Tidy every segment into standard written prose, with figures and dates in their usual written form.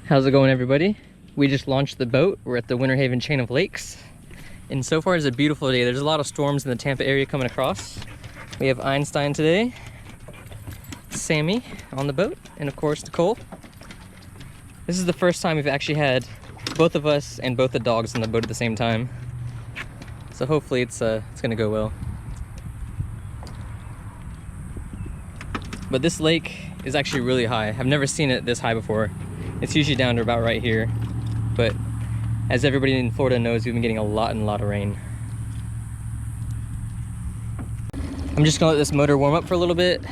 How's it going, everybody? We just launched the boat. We're at the Winter Haven chain of lakes. And so far it's a beautiful day. There's a lot of storms in the Tampa area coming across. We have Einstein today, Sammy on the boat, and of course Nicole. This is the first time we've actually had both of us and both the dogs on the boat at the same time. So hopefully it's gonna go well. But this lake is actually really high. I've never seen it this high before. It's usually down to about right here. But as everybody in Florida knows, we've been getting a lot of rain. I'm just gonna let this motor warm up for a little bit.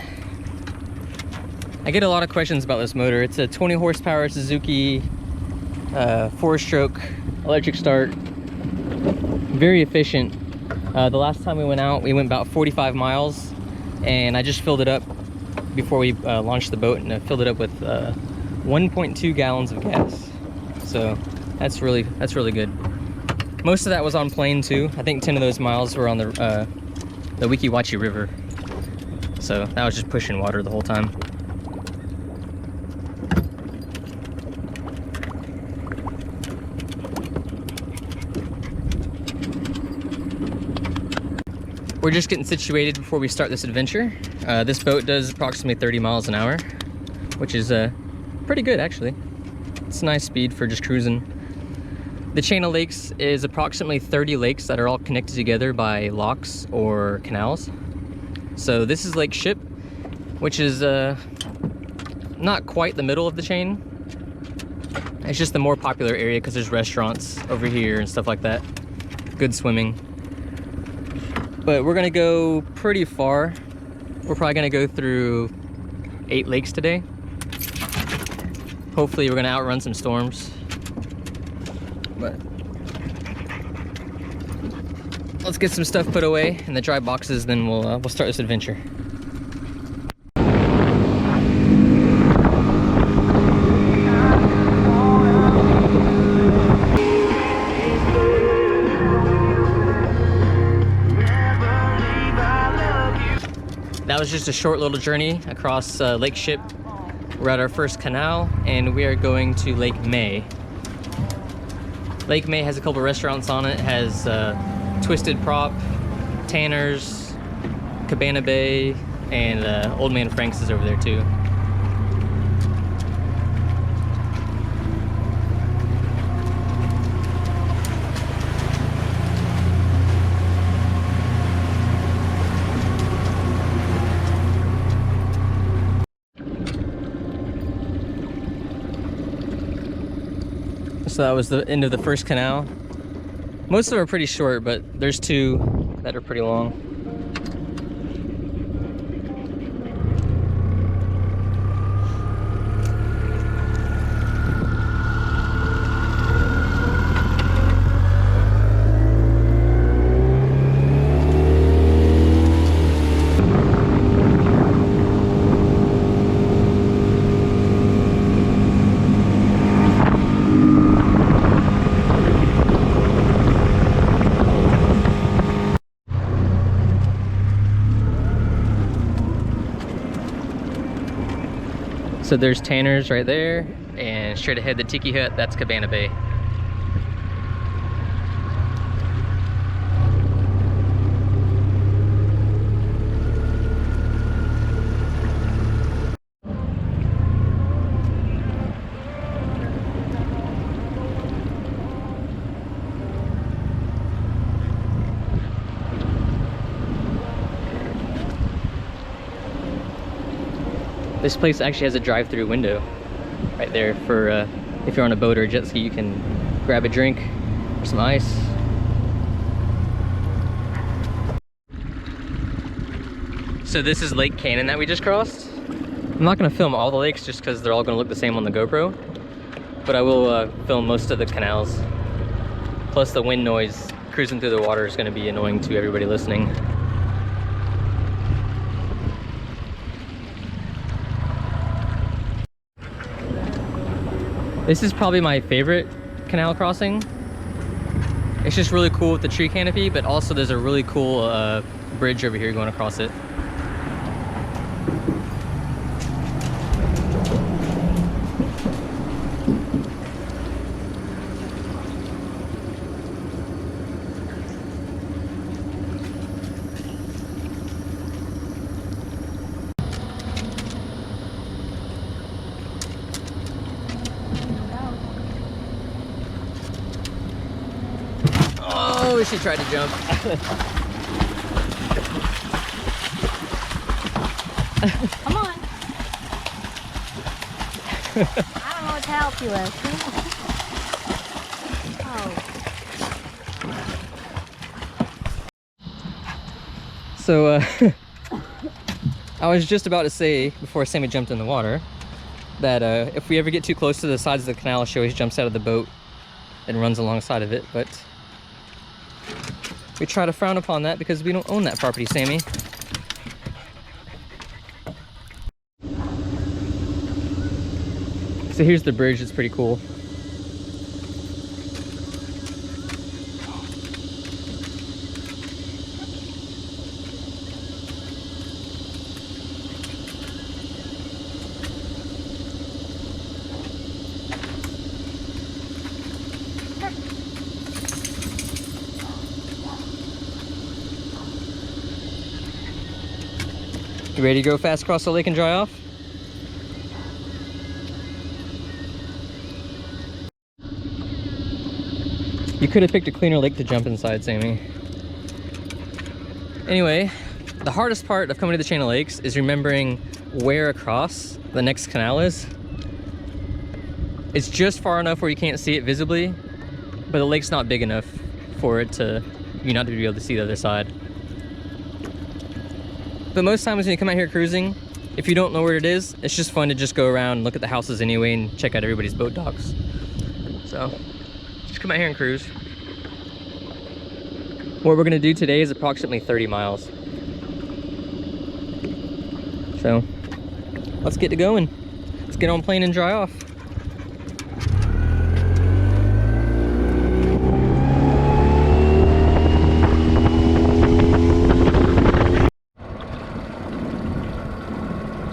I get a lot of questions about this motor. It's a 20 horsepower Suzuki 4-stroke electric start. Very efficient. The last time we went out, we went about 45 miles, and I just filled it up before we launched the boat, and I filled it up with 1.2 gallons of gas. So that's really good. Most of that was on plane too. I think 10 of those miles were on the Weeki Wachee River. So that was just pushing water the whole time. We're just getting situated before we start this adventure. This boat does approximately 30 miles an hour, which is pretty good actually. It's a nice speed for just cruising. The chain of lakes is approximately 30 lakes that are all connected together by locks or canals. So this is Lake Ship, which is not quite the middle of the chain. It's just the more popular area because there's restaurants over here and stuff like that. Good swimming. But we're gonna go pretty far. We're probably gonna go through 8 lakes today. Hopefully we're gonna outrun some storms. But let's get some stuff put away in the dry boxes, then we'll start this adventure. That was just a short little journey across Lake Ship. We're at our first canal, and we are going to Lake May. Lake May has a couple restaurants on it. It has Twisted Prop, Tanner's, Cabana Bay, and Old Man Frank's is over there too. So that was the end of the first canal. Most of them are pretty short, but there's 2 that are pretty long. So there's Tanner's right there, and straight ahead the Tiki Hut, that's Cabana Bay. This place actually has a drive-through window right there for if you're on a boat or a jet ski, you can grab a drink or some ice. So this is Lake Cannon that we just crossed. I'm not gonna film all the lakes just because they're all gonna look the same on the GoPro, but I will film most of the canals. Plus the wind noise cruising through the water is gonna be annoying to everybody listening. This is probably my favorite canal crossing. It's just really cool with the tree canopy, but also there's a really cool bridge over here going across it. wish he tried to jump. Come on. I don't know what to help you with. Oh. So, I was just about to say, before Sammy jumped in the water, that if we ever get too close to the sides of the canal, she always jumps out of the boat and runs alongside of it, but we try to frown upon that because we don't own that property, Sammy. So here's the bridge, it's pretty cool. You ready to go fast across the lake and dry off? You could have picked a cleaner lake to jump inside, Sammy. Anyway, the hardest part of coming to the chain of lakes is remembering where across the next canal is. It's just far enough where you can't see it visibly, but the lake's not big enough for it to, you not to be able to see the other side. But most times when you come out here cruising, if you don't know where it is, it's just fun to just go around and look at the houses anyway and check out everybody's boat docks. So, just come out here and cruise. What we're gonna do today is approximately 30 miles. So, let's get to going. Let's get on plane and dry off.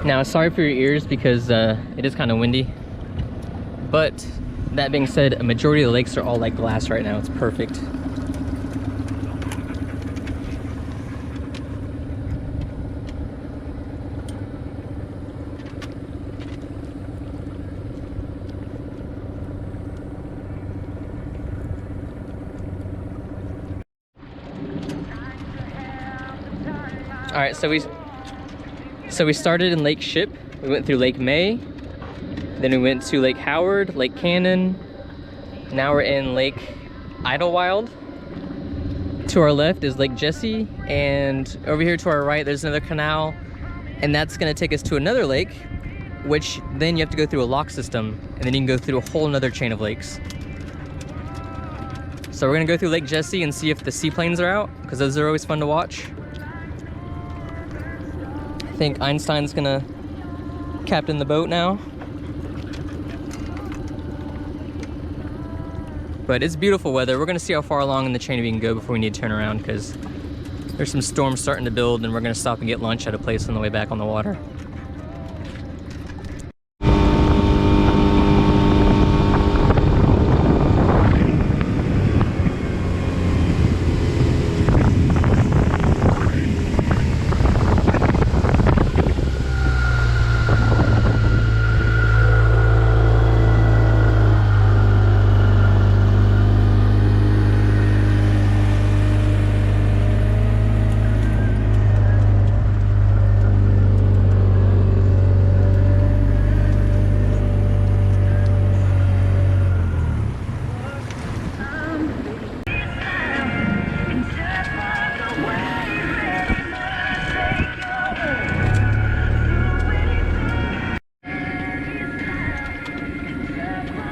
Now, sorry for your ears because it is kind of windy, but that being said, a majority of the lakes are all like glass right now. It's perfect. All right, so we started in Lake Ship. We went through Lake May, then we went to Lake Howard, Lake Cannon. Now we're in Lake Idlewild. To our left is Lake Jessie, and over here to our right there's another canal, and that's gonna take us to another lake, which then you have to go through a lock system, and then you can go through a whole nother chain of lakes. So we're gonna go through Lake Jessie and see if the seaplanes are out, because those are always fun to watch. I think Einstein's gonna captain the boat now. But it's beautiful weather. We're gonna see how far along in the chain we can go before we need to turn around, because there's some storms starting to build, and we're gonna stop and get lunch at a place on the way back on the water.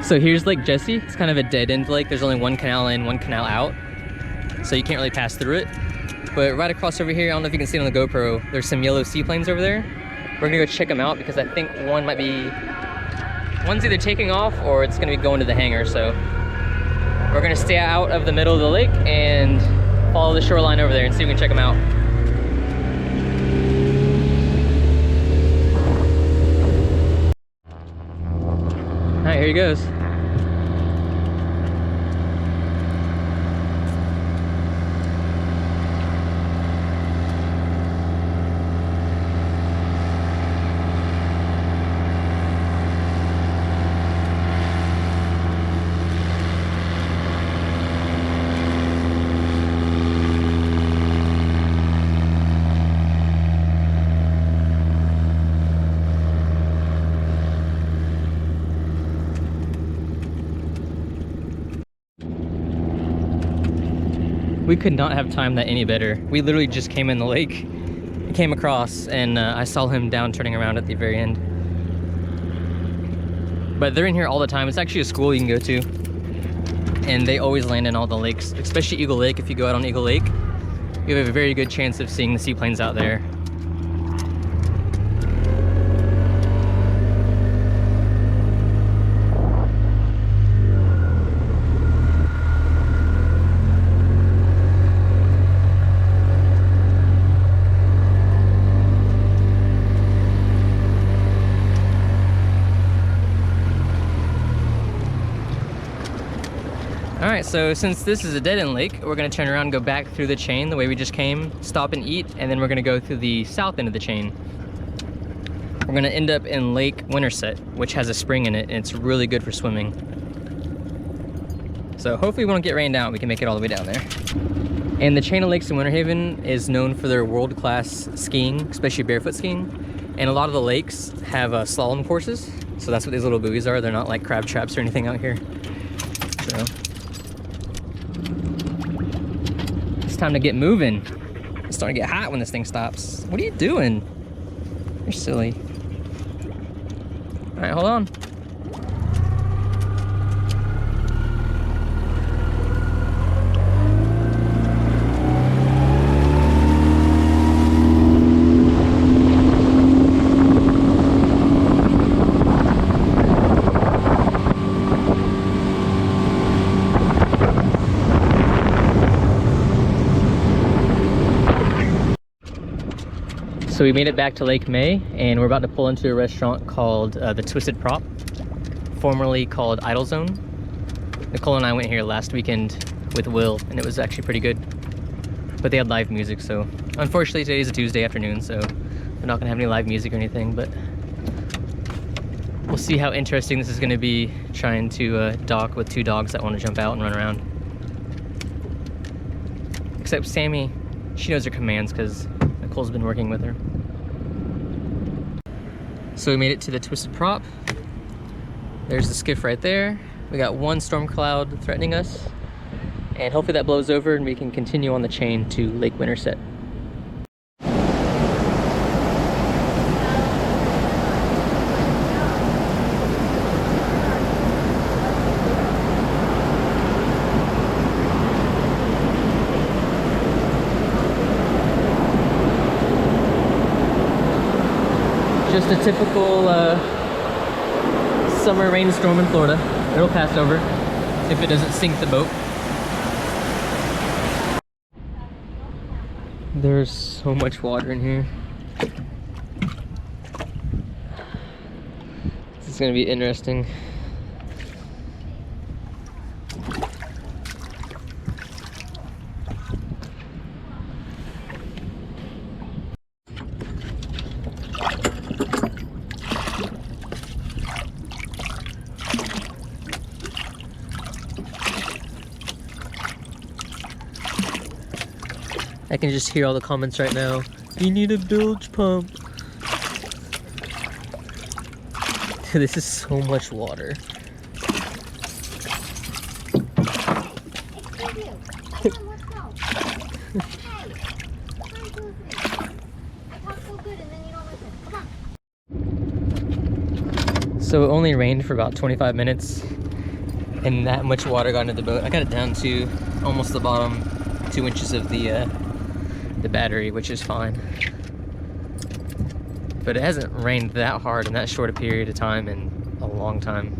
So here's Lake Jessie. It's kind of a dead-end lake. There's only one canal in, one canal out, so you can't really pass through it. But right across over here, I don't know if you can see it on the GoPro, there's some yellow seaplanes over there. We're gonna go check them out because I think one's either taking off or it's gonna be going to the hangar. So we're gonna stay out of the middle of the lake and follow the shoreline over there and see if we can check them out. All right, here he goes. We could not have timed that any better. We literally just came in the lake, came across, and I saw him down turning around at the very end. But they're in here all the time. It's actually a school you can go to. And they always land in all the lakes, especially Eagle Lake. If you go out on Eagle Lake, you have a very good chance of seeing the seaplanes out there. Alright, so since this is a dead-end lake, we're going to turn around and go back through the chain the way we just came, stop and eat, and then we're going to go through the south end of the chain. We're going to end up in Lake Winterset, which has a spring in it, and it's really good for swimming. So hopefully we won't get rained out, we can make it all the way down there. And the chain of lakes in Winter Haven is known for their world-class skiing, especially barefoot skiing. And a lot of the lakes have slalom courses, so that's what these little buoys are. They're not like crab traps or anything out here. So it's time to get moving. It's starting to get hot when this thing stops. What are you doing? You're silly. All right, hold on. So we made it back to Lake May, and we're about to pull into a restaurant called the Twisted Prop, formerly called Idle Zone. Nicole and I went here last weekend with Will, and it was actually pretty good. But they had live music, so unfortunately today's a Tuesday afternoon, so they're not gonna have any live music or anything, but we'll see how interesting this is gonna be, trying to dock with two dogs that want to jump out and run around. Except Sammy, she knows her commands because Nicole's been working with her. So we made it to the Twisted Prop. There's the skiff right there. We got one storm cloud threatening us, and hopefully that blows over and we can continue on the chain to Lake Winterset. Just a typical summer rainstorm in Florida. It'll pass over if it doesn't sink the boat. There's so much water in here. This is gonna be interesting. I can just hear all the comments right now. You need a bilge pump. Dude, this is so much water. So it only rained for about 25 minutes and that much water got into the boat. I got it down to almost the bottom 2 inches of the battery, which is fine. But it hasn't rained that hard in that short a period of time in a long time.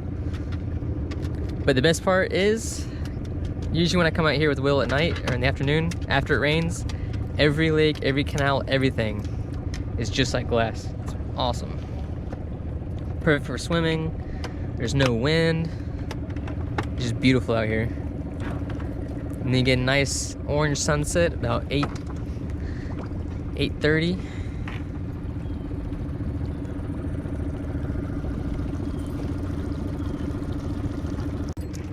But the best part is, usually when I come out here with Will at night or in the afternoon, after it rains, every lake, every canal, everything is just like glass. It's awesome. Perfect for swimming. There's no wind. It's just beautiful out here. And then you get a nice orange sunset about 8:30.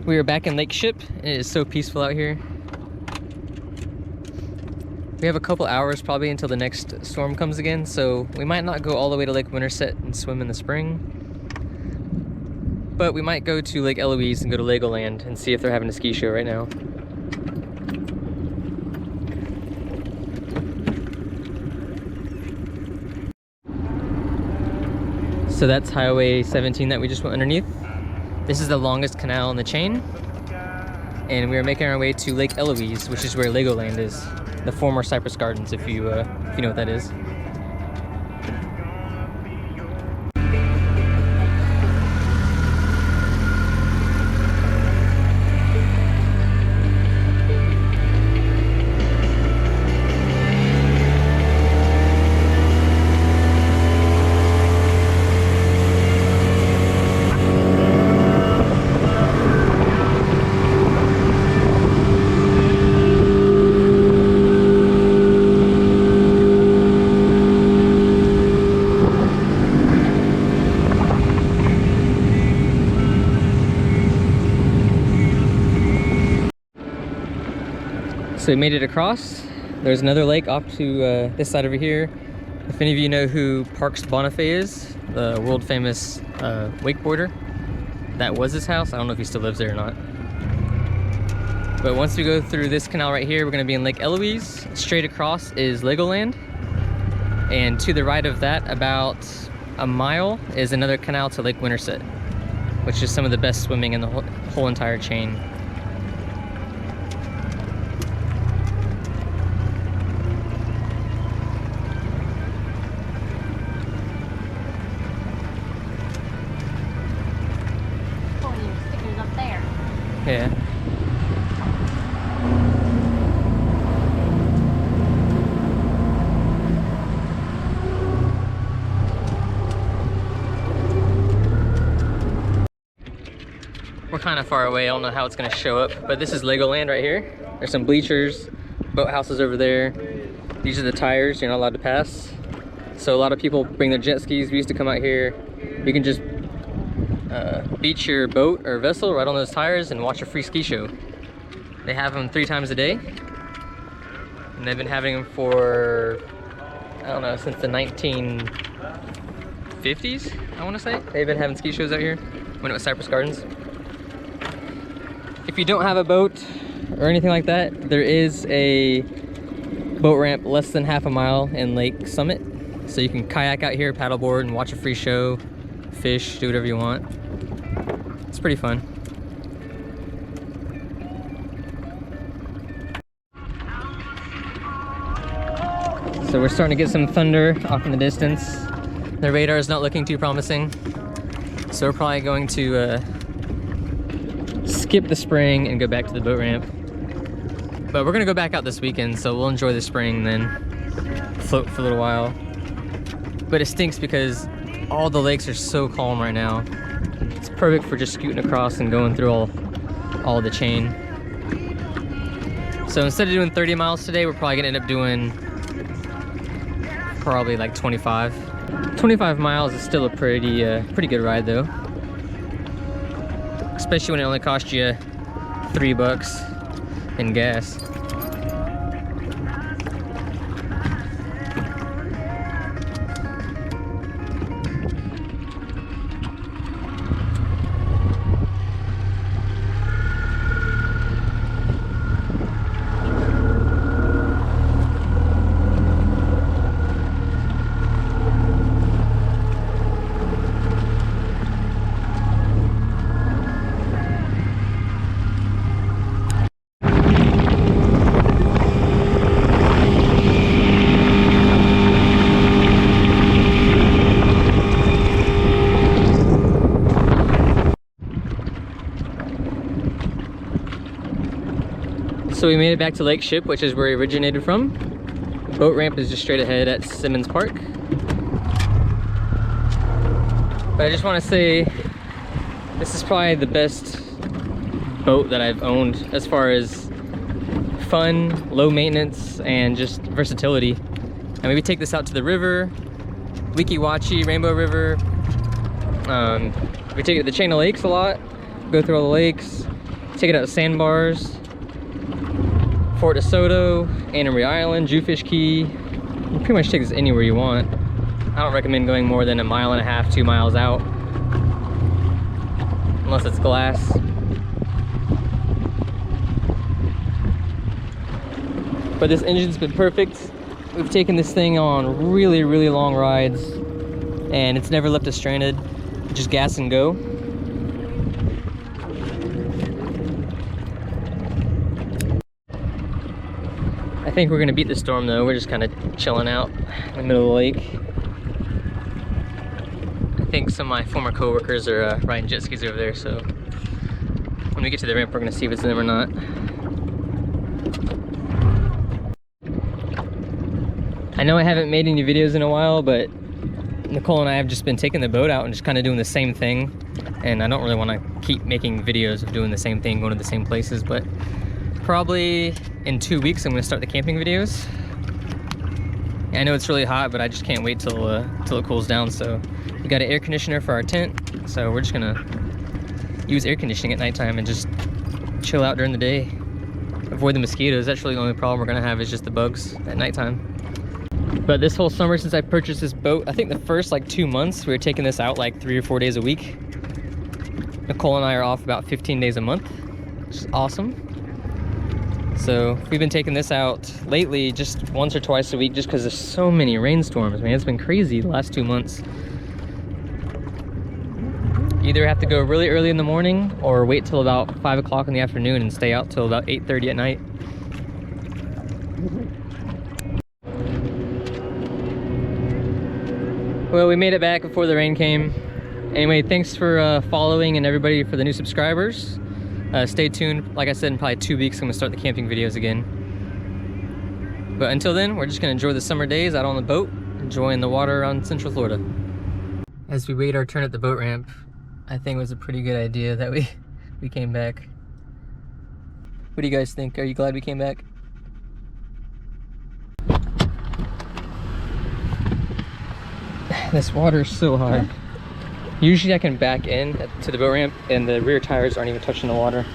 We are back in Lake Ship. It is so peaceful out here. We have a couple hours probably until the next storm comes again, so we might not go all the way to Lake Winterset and swim in the spring. But we might go to Lake Eloise and go to Legoland and see if they're having a ski show right now. So that's Highway 17 that we just went underneath. This is the longest canal in the chain. And we are making our way to Lake Eloise, which is where Legoland is. The former Cypress Gardens, if you know what that is. So we made it across. There's another lake off to this side over here. If any of you know who Parks Bonifay is, the world famous wakeboarder, that was his house. I don't know if he still lives there or not. But once we go through this canal right here, we're gonna be in Lake Eloise. Straight across is Legoland. And to the right of that, about a mile, is another canal to Lake Winterset, which is some of the best swimming in the whole entire chain. Yeah. We're kind of far away. I don't know how it's going to show up, but this is Legoland right here. There's some bleachers, boat houses over there. These are the tires you're not allowed to pass. So a lot of people bring their jet skis. We used to come out here. You can just beach your boat or vessel right on those tires and watch a free ski show. They have them 3 times a day, and they've been having them for, I don't know, since the 1950s, I want to say. They've been having ski shows out here when it was Cypress Gardens. If you don't have a boat or anything like that, there is a boat ramp less than half a mile in Lake Summit. So you can kayak out here, paddleboard, and watch a free show, fish, do whatever you want. It's pretty fun. So we're starting to get some thunder off in the distance. The radar is not looking too promising. So we're probably going to skip the spring and go back to the boat ramp. But we're gonna go back out this weekend, so we'll enjoy the spring, then float for a little while. But it stinks because all the lakes are so calm right now. It's perfect for just scooting across and going through all the chain. So instead of doing 30 miles today, we're probably gonna end up doing probably like 25. 25 miles is still a pretty good ride though. Especially when it only cost you $3 in gas. So we made it back to Lake Ship, which is where we originated from. Boat ramp is just straight ahead at Simmons Park. But I just want to say, this is probably the best boat that I've owned as far as fun, low maintenance, and just versatility. I mean, we take this out to the river, Weeki Wachee, Rainbow River. We take it to the chain of lakes a lot, go through all the lakes, take it out to sandbars, Fort DeSoto, Anna Marie Island, Jewfish Key. You pretty much take this anywhere you want. I don't recommend going more than 1.5 miles, 2 miles out, unless it's glass. But this engine's been perfect. We've taken this thing on really, really long rides, and it's never left us stranded. Just gas and go. I think we're gonna beat the storm though. We're just kind of chilling out in the middle of the lake. I think some of my former coworkers are riding jet skis over there, so when we get to the ramp, we're gonna see if it's them or not. I know I haven't made any videos in a while, but Nicole and I have just been taking the boat out and just kind of doing the same thing. And I don't really want to keep making videos of doing the same thing, going to the same places, but probably in 2 weeks I'm going to start the camping videos. I know it's really hot, but I just can't wait till it cools down. So we got an air conditioner for our tent, so we're just going to use air conditioning at nighttime and just chill out during the day. Avoid the mosquitoes. That's really the only problem we're going to have is just the bugs at nighttime. But this whole summer since I purchased this boat, I think the first like 2 months we were taking this out like 3 or 4 days a week. Nicole and I are off about 15 days a month, which is awesome. So we've been taking this out lately just once or twice a week just because there's so many rainstorms, man. It's been crazy the last 2 months. You either have to go really early in the morning or wait till about 5 o'clock in the afternoon and stay out till about 8:30 at night. Well, we made it back before the rain came. Anyway, thanks for following and everybody for the new subscribers. Stay tuned. Like I said, in probably 2 weeks, I'm gonna start the camping videos again. But until then, we're just gonna enjoy the summer days out on the boat, enjoying the water around Central Florida. As we wait our turn at the boat ramp, I think it was a pretty good idea that we came back. What do you guys think? Are you glad we came back? This water is so high. Usually I can back in to the boat ramp and the rear tires aren't even touching the water.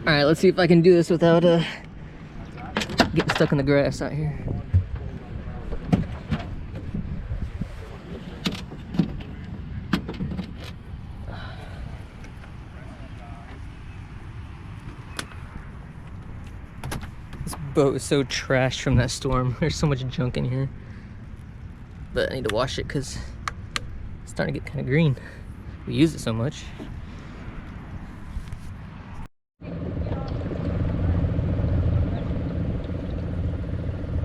All right, let's see if I can do this without getting stuck in the grass out here. This boat is so trashed from that storm. There's so much junk in here. But I need to wash it because it's starting to get kind of green. We use it so much.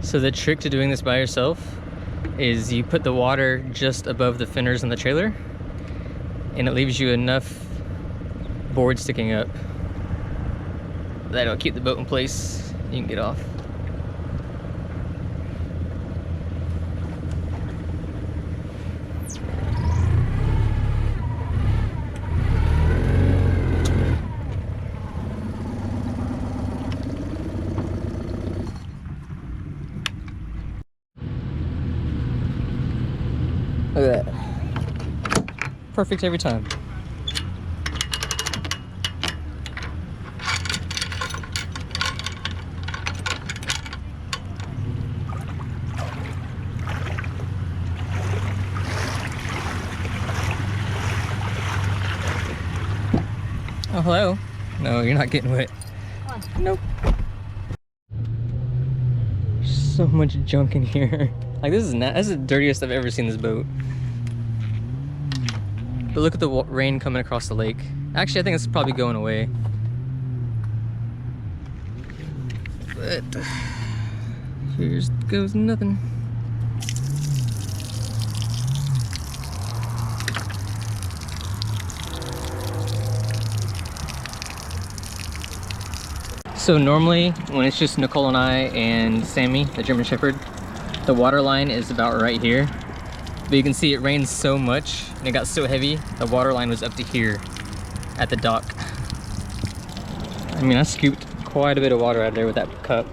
So the trick to doing this by yourself is you put the water just above the fenders on the trailer and it leaves you enough board sticking up that'll keep the boat in place. You can get off. Look at that. Perfect every time. Oh, hello. No, you're not getting wet. Nope. So much junk in here. Like this is the dirtiest I've ever seen this boat. But look at the rain coming across the lake. Actually, I think it's probably going away. But here goes nothing. So normally, when it's just Nicole and I and Sammy, the German Shepherd, the water line is about right here. But you can see it rained so much and it got so heavy, the water line was up to here at the dock. I mean, I scooped quite a bit of water out of there with that cup.